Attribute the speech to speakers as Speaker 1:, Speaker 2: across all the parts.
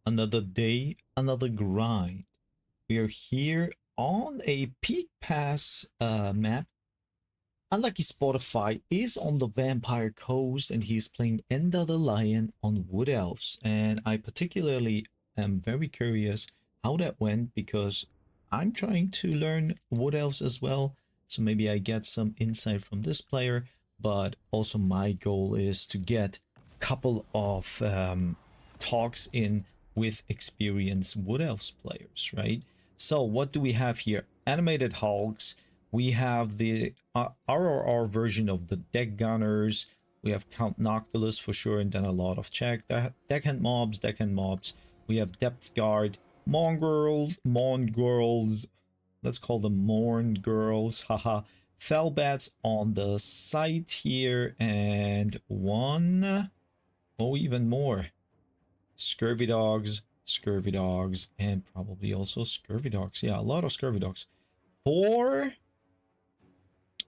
Speaker 1: another day, another grind. We are here on a Peak Pass map. Unlucky Spotify is on the Vampire Coast and he's playing Ender the Lion on Wood Elves. And I particularly am very curious how that went because I'm trying to learn Wood Elves as well. So maybe I get some insight from this player. But also my goal is to get a couple of talks in with experienced Wood Elves players, right? So what do we have here? Animated Hulks. We have the RRR version of the Deck Gunners. We have Count Noctilus for sure, and then a lot of deckhand mobs. We have Depth Guard, Mongrels. Let's call them Morn Girls. Haha. Fellbats on the side here, and even more. Scurvy Dogs, and probably also Scurvy Dogs. Yeah, a lot of Scurvy Dogs. For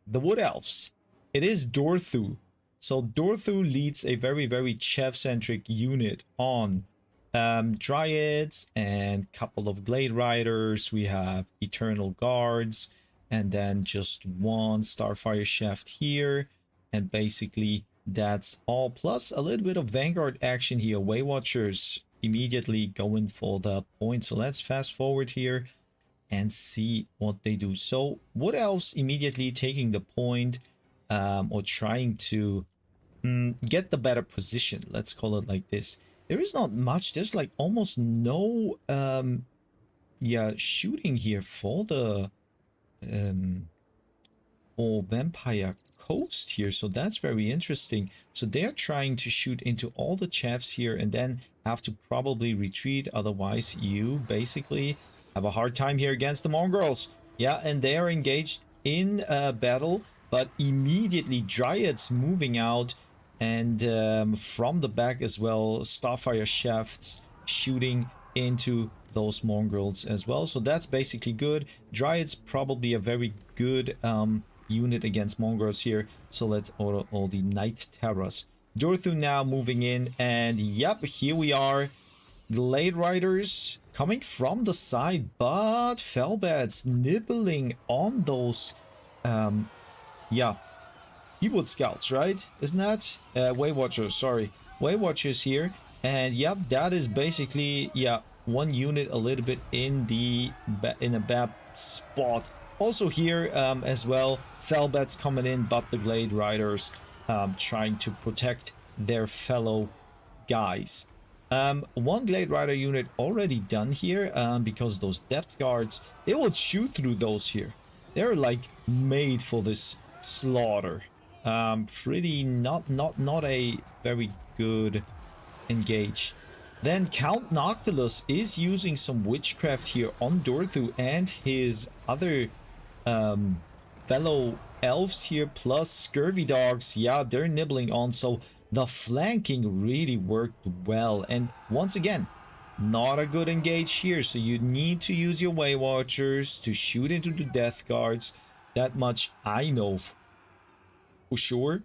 Speaker 1: the Wood Elves, it is Dorthu. So Dorthu leads a very, very Chev-centric unit on Dryads and couple of Glade Riders. We have Eternal Guards, and then just one Starfire Shaft here. And basically, that's all. Plus a little bit of Vanguard action here. Waywatchers immediately going for the point. So let's fast forward here and see what they do. So Wood Elves immediately taking the point, or trying to get the better position. Let's call it like this. There is not much. There's like almost no shooting here for the Vampire Coast here. So that's very interesting. So they're trying to shoot into all the Chefs here and then have to probably retreat. Otherwise, you basically have a hard time here against the Mongrels. Yeah, and they are engaged in battle, but immediately Dryads moving out, and from the back as well, Starfire Shafts shooting into those Mongrels as well. So that's basically good. Dryads probably a very good unit against Mongrels here. So let's order all the Night Terrors. Dorthu now moving in, and yep, here we are. Glade Riders coming from the side, but Fellbats nibbling on those Keyboard Scouts, right? Isn't that? Waywatchers, sorry. Waywatchers here. And yep, that is basically, one unit a little bit in a bad spot. Also here as well, Fellbats coming in, but the Glade Riders trying to protect their fellow guys. One Glade Rider unit already done here, because those Depth Guards, they will shoot through those here. They're like made for this slaughter. Pretty not a very good engage. Then Count Noctilus is using some witchcraft here on Dorthu and his other fellow elves here, plus Scurvy Dogs. Yeah, they're nibbling on, so the flanking really worked well. And once again, not a good engage here, so you need to use your Waywatchers to shoot into the Death Guards. That much I know for sure.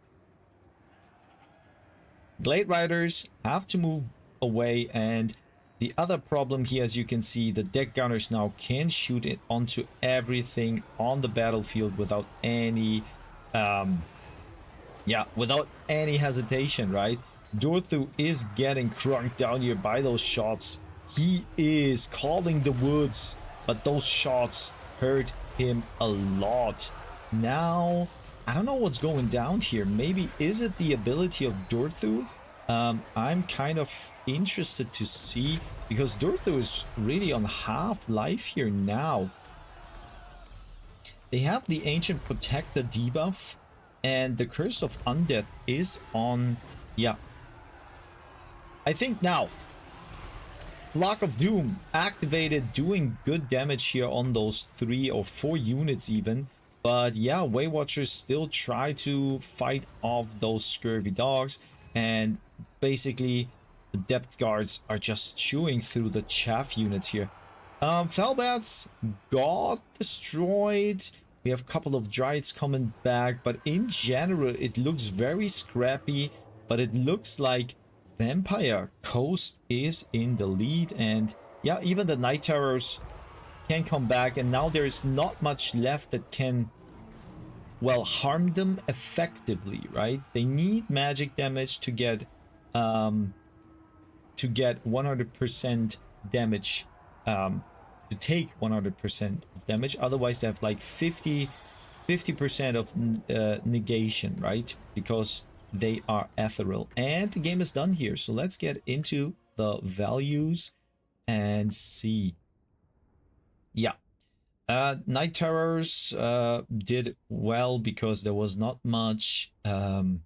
Speaker 1: Glade Riders have to move away, and the other problem here, as you can see, the Deck Gunners now can shoot it onto everything on the battlefield without any without any hesitation, right? Dorthu is getting crunked down here by those shots. He is calling the woods, but those shots hurt him a lot. Now, I don't know what's going down here. Maybe is it the ability of Dorthu? I'm kind of interested to see, because Dorthu is really on half life here now. They have the Ancient Protector debuff, and the Curse of Undeath is on. I think now Block of Doom activated, doing good damage here on those 3 or 4 units even. But yeah, Waywatchers still try to fight off those Scurvy Dogs, and basically the Depth Guards are just chewing through the chaff units here. Fellbats got destroyed. We have a couple of Dryads coming back, but in general it looks very scrappy. But it looks like Vampire Coast is in the lead, and yeah, even the Night Terrors can come back, and now there's not much left that can, well, harm them effectively, right? They need magic damage to get 100% damage, to take 100% of damage. Otherwise they have like 50% of negation, right? Because they are ethereal. And the game is done here, so let's get into the values and see. Yeah, Night Terrors did well because there was not much the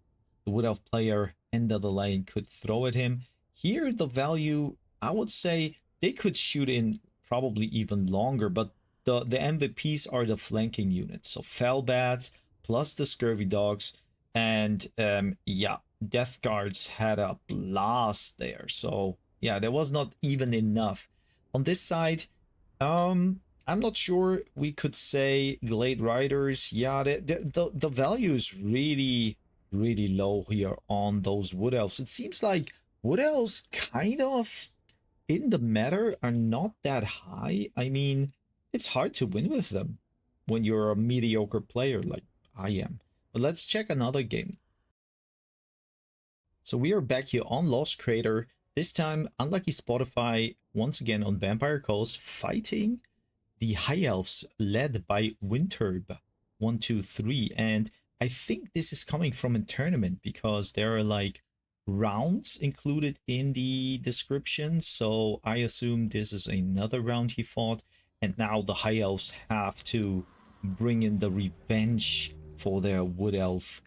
Speaker 1: Wood Elf player end of the lane could throw at him. Here the value, I would say they could shoot in probably even longer, but the MVPs are the flanking units. So Fellbats plus the Scurvy Dogs, and yeah, Death Guards had a blast there. So yeah, there was not even enough. On this side, I'm not sure we could say Glade Riders. Yeah, the value is really, really low here on those Wood Elves. It seems like Wood Elves kind of in the meta are not that high. I mean, it's hard to win with them when you're a mediocre player like I am. But let's check another game. So we are back here on Lost Crater. This time, Unlucky Spotify once again on Vampire Coast, fighting the High Elves led by Winterb 123. And I think this is coming from a tournament because there are like rounds included in the description. So I assume this is another round he fought. And now the High Elves have to bring in the revenge for their Wood Elf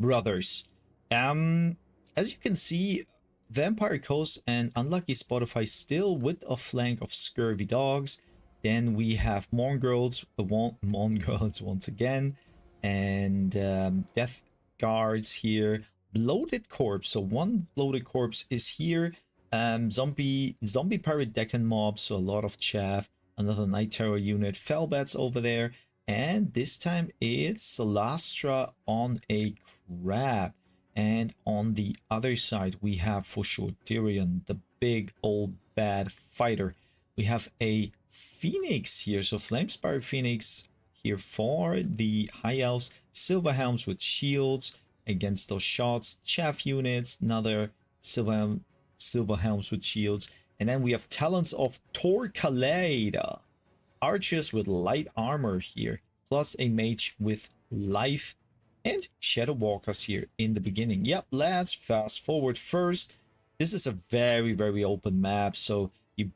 Speaker 1: brothers. As you can see, Vampire Coast and Unlucky Spotify still with a flank of Scurvy Dogs. Then we have Mongrels once again, and Death Guards here. Bloated Corpse, so one Bloated Corpse is here. Zombie Pirate Deccan Mob, so a lot of chaff. Another Night Terror unit. Fellbats over there, and this time it's Celastra on a crab. And on the other side, we have for sure Tyrion, the big old bad fighter. We have a Phoenix here. So Flamespire Phoenix here for the High Elves. Silver Helms with shields against those shots. Chaff units, another Silver Helms with shields. And then we have Talons of Torquelada. Archers with light armor here. Plus a mage with life. And Shadow Walkers here in the beginning. Yep, let's fast forward first. This is a very, very open map. So you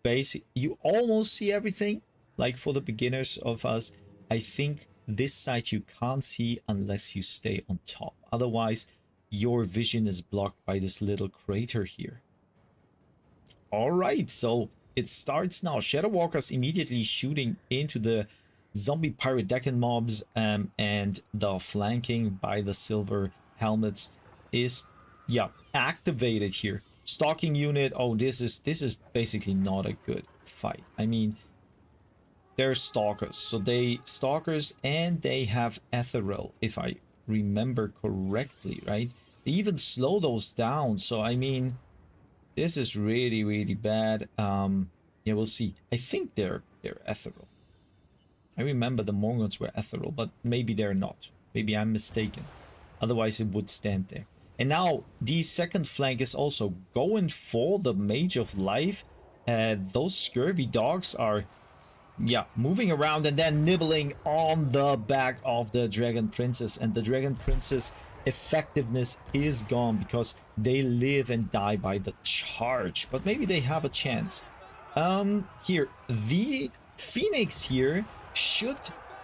Speaker 1: almost see everything. Like for the beginners of us, I think this side you can't see unless you stay on top. Otherwise, your vision is blocked by this little crater here. All right, so it starts now. Shadow Walkers immediately shooting into the Zombie Pirate Deccan mobs, and the flanking by the Silver Helmets is, yeah, activated here. Stalking unit. Oh, this is basically not a good fight. I mean, they're stalkers, so stalkers, and they have ethereal, if I remember correctly, right? They even slow those down. So I mean, this is really, really bad. Yeah, we'll see. I think they're ethereal. I remember the Morgans were ethereal, but maybe they're not. Maybe I'm mistaken. Otherwise, it would stand there. And now, the second flank is also going for the Mage of Life. Those Scurvy Dogs are, yeah, moving around and then nibbling on the back of the Dragon Princess. And the Dragon Princess effectiveness is gone because they live and die by the charge. But maybe they have a chance. Here, the Phoenix here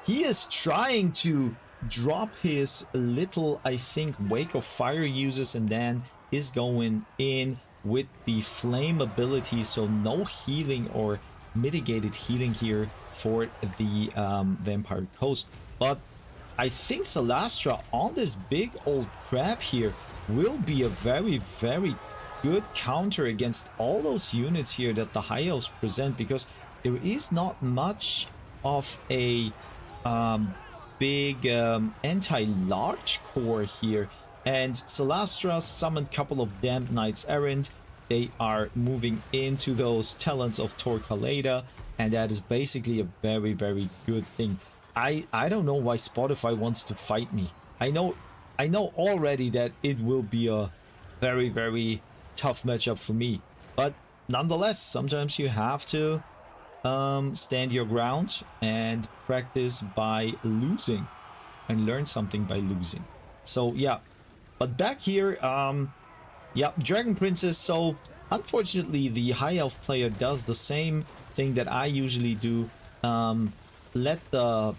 Speaker 1: he is trying to drop his little, I think, Wake of Fire uses, and then is going in with the flame ability. So no healing or mitigated healing here for the Vampire Coast. But I think Celastra on this big old crab here will be a very, very good counter against all those units here that the High Elves present, because there is not much of a big anti-large core here, And Celastra summoned a couple of Damned Knights Errant. They are moving into those talents of Torqualada, and that is basically a very, very good thing. I don't know why Spotify wants to fight me. I know already that it will be a very, very tough matchup for me. But nonetheless, sometimes you have to stand your ground and practice by losing and learn something by losing. So yeah, but back here, yeah, Dragon Princess. So unfortunately, the High Elf player does the same thing that I usually do. Let the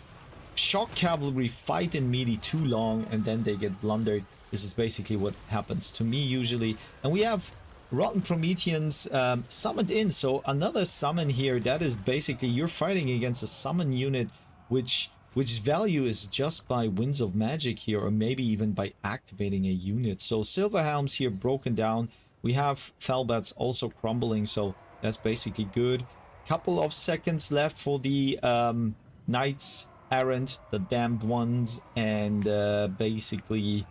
Speaker 1: Shock Cavalry fight in melee too long, and then they get blundered. This is basically what happens to me usually. And we have Rotten Prometheans summoned in. So another summon here. That is basically you're fighting against a summon unit, which value is just by Winds of Magic here, or maybe even by activating a unit. So Silverhelm's here broken down. We have Felbats also crumbling, so that's basically good. Couple of seconds left for the Knights Errant, the damned ones, and basically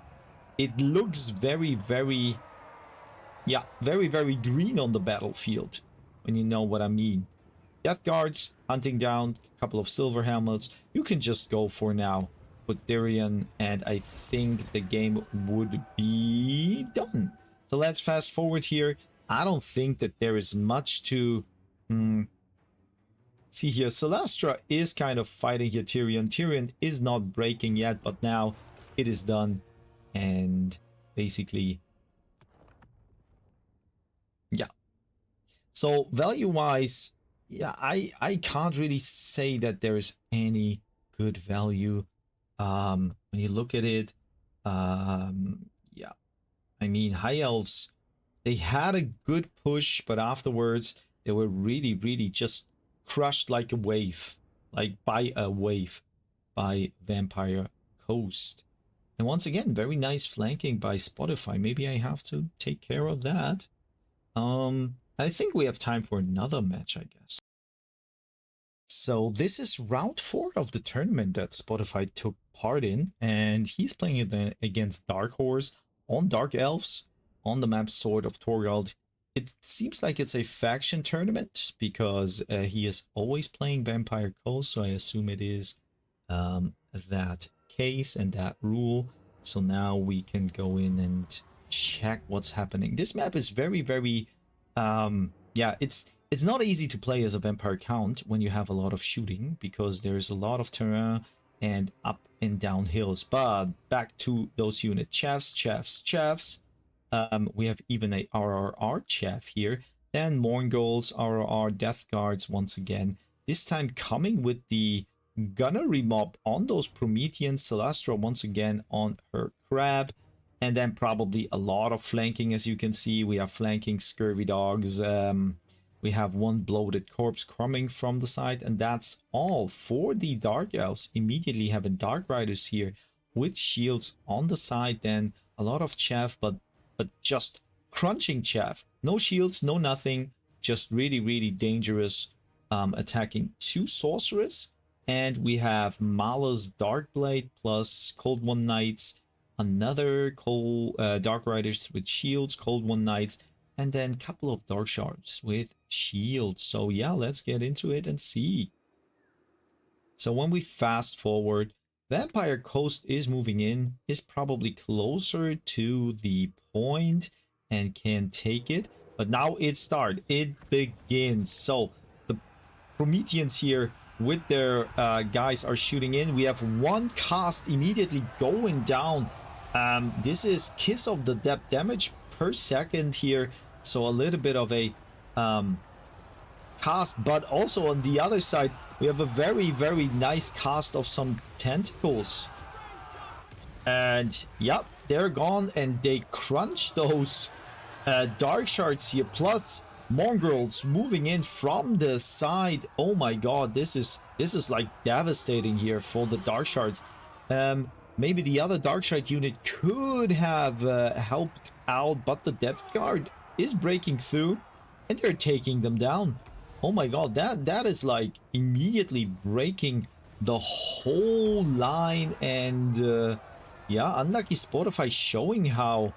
Speaker 1: it looks very, very, yeah, very, very green on the battlefield, when you know what I mean. Death Guards hunting down a couple of silver helmets. You can just go for now for Tyrion, and I think the game would be done. So let's fast forward here. I don't think that there is much to see here. Celastra is kind of fighting here Tyrion. Tyrion is not breaking yet, but now it is done. And basically, yeah. So value-wise, yeah, I can't really say that there is any good value. When you look at it, yeah, I mean, High Elves, they had a good push, but afterwards they were really, really just crushed like a wave, like by a wave, by Vampire Coast. And once again, very nice flanking by Spotify. Maybe I have to take care of that. I think we have time for another match, I guess. So this is round 4 of the tournament that Spotify took part in, and he's playing it against Dark Horse on Dark Elves on the map Sword of Torgald. It seems like it's a faction tournament because he is always playing Vampire Coast, so I assume it is that case and that rule. So now we can go in and check what's happening. This map is very, very yeah, it's not easy to play as a Vampire Count when you have a lot of shooting, because there's a lot of terrain and up and down hills. But back to those unit chefs. We have even a RRR chef here. Then Morngulls, RRR, Death Guards once again. This time coming with the Gunnery mob on those Prometheans. Celastra once again on her crab. And then probably a lot of flanking, as you can see. We have flanking Scurvy Dogs. We have one bloated corpse coming from the side. And that's all for the Dark Elves. Immediately having Dark Riders here with shields on the side. Then a lot of chaff, but just crunching chaff. No shields, no nothing. Just really, really dangerous attacking 2 sorcerers. And we have Mala's Darkblade plus Cold One Knights. Another Dark Riders with shields, Cold One Knights, and then a couple of Dark Shards with shields. So yeah, let's get into it and see. So when we fast forward, Vampire Coast is moving in, is probably closer to the point and can take it. But now it begins. So the Prometheans here with their guys are shooting in. We have one cast immediately going down. This is Kiss of the Depth damage per second here, so a little bit of a cast, but also on the other side we have a very, very nice cast of some tentacles. And yep, they're gone, and they crunch those Dark Shards here, plus Mongrels moving in from the side. Oh my god, this is like devastating here for the Dark Shards. Maybe the other Dark Shard unit could have helped out, but the Depth Guard is breaking through and they're taking them down. Oh my god, that is like immediately breaking the whole line, and Yeah, Unlucky Spotify showing how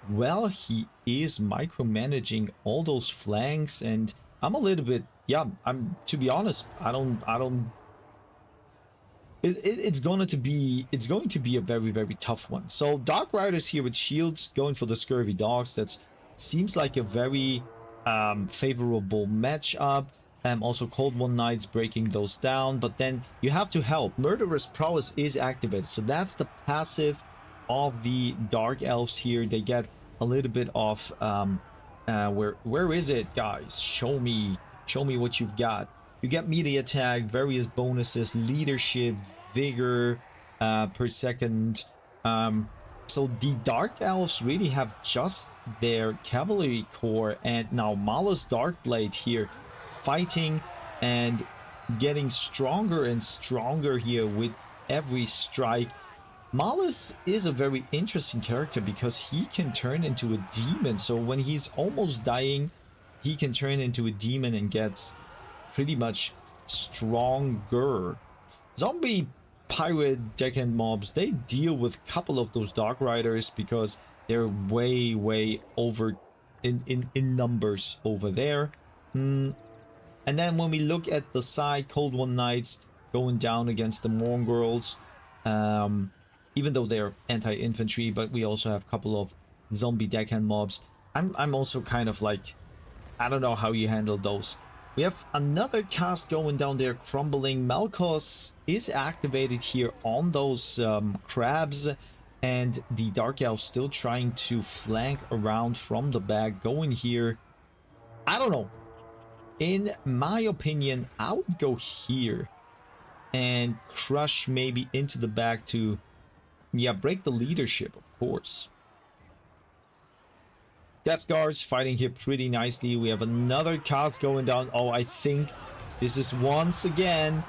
Speaker 1: well he is micromanaging all those flanks, and I'm a little bit, yeah, I'm, to be honest, it's going to be a very, very tough one. So Dark Riders here with shields going for the Scurvy Dogs. That seems like a very favorable matchup. Also Cold One Knights breaking those down, but then you have to help. Murderous Prowess is activated, so that's the passive of the Dark Elves here. They get a little bit of where is it, guys? Show me what you've got. You get melee attack, various bonuses, leadership, vigor per second. So the Dark Elves really have just their cavalry corps, and now Malus Darkblade here fighting and getting stronger and stronger here with every strike. Malus is a very interesting character because he can turn into a demon. So when he's almost dying, he can turn into a demon and gets pretty much stronger. Zombie pirate deckhand mobs, they deal with a couple of those Dark Riders because they're way over in numbers over there. And then when we look at the side, Cold One Knights going down against the Morn Girls, even though they're anti-infantry, but we also have a couple of zombie deckhand mobs. I'm also kind of like, I don't know how you handle those. We have another cast going down there, crumbling. Malkos is activated here on those crabs, and the Dark Elf still trying to flank around from the back, going here. I don't know. In my opinion, I would go here and crush maybe into the back to, yeah, break the leadership, of course. Death Guards fighting here pretty nicely. We have another cast going down. Oh, I think this is once again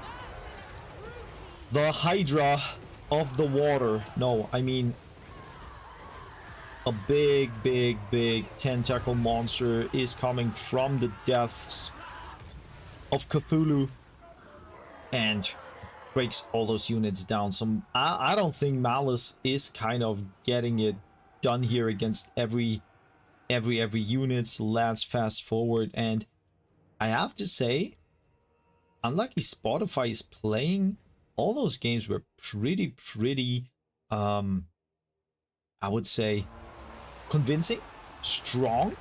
Speaker 1: the Hydra of the water. No, I mean a big tentacle monster is coming from the depths of Cthulhu and breaks all those units down. So I don't think Malice is kind of getting it done here against every unit. So let's fast forward, and I have to say, Unlucky Spotify is playing all those games were pretty I would say convincing, strong.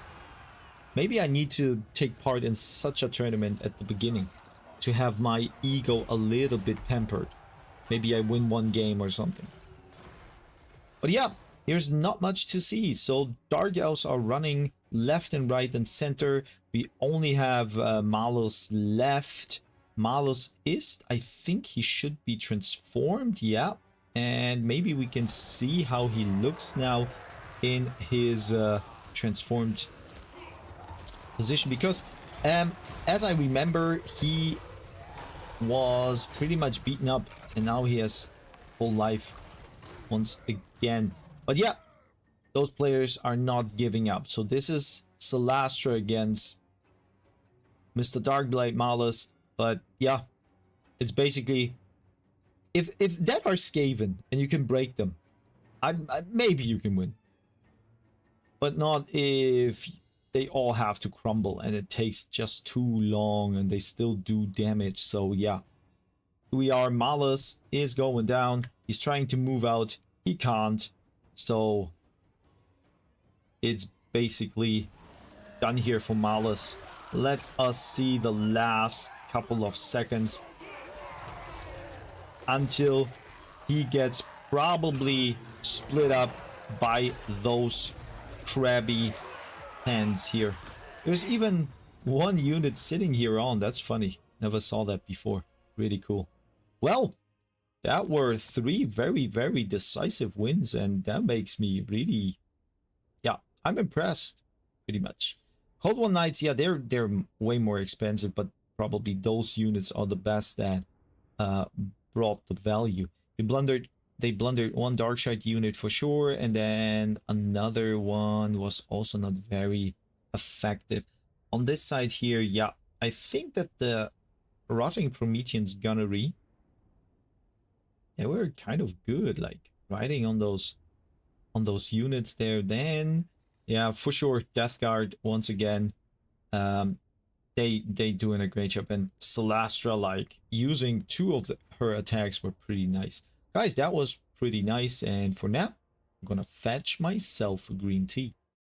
Speaker 1: Maybe I need to take part in such a tournament at the beginning to have my ego a little bit pampered. Maybe I win one game or something. But yeah, there's not much to see. So Dark Elves are running left and right and center. We only have Malus left. Malus is, I think he should be transformed. Yeah. And maybe we can see how he looks now in his transformed position, because as I remember, he was pretty much beaten up and now he has full life once again. But yeah, those players are not giving up. So this is Celastra against Mr. Darkblade Malus. But yeah, it's basically, if that are Skaven and you can break them, maybe you can win. But not if they all have to crumble and it takes just too long and they still do damage. So yeah, Malus is going down. He's trying to move out. He can't. So it's basically done here for Malus. Let us see the last couple of seconds until he gets probably split up by those crabby hands here. There's even one unit sitting here on. That's funny. Never saw that before. Really cool. Well, that were 3 very decisive wins, and that makes me really, yeah, I'm impressed pretty much. Cold One Knights, yeah, they're way more expensive, but probably those units are the best that brought the value. They blundered one Darkshide unit for sure, and then another one was also not very effective. On this side here, yeah, I think that the Rotting Promethean's gunnery, they were kind of good. Like, riding on those units there, then yeah, for sure, Death Guard once again. They doing a great job, and Celastra, like, using two of her attacks were pretty nice. Guys, that was pretty nice, and for now, I'm gonna fetch myself a green tea.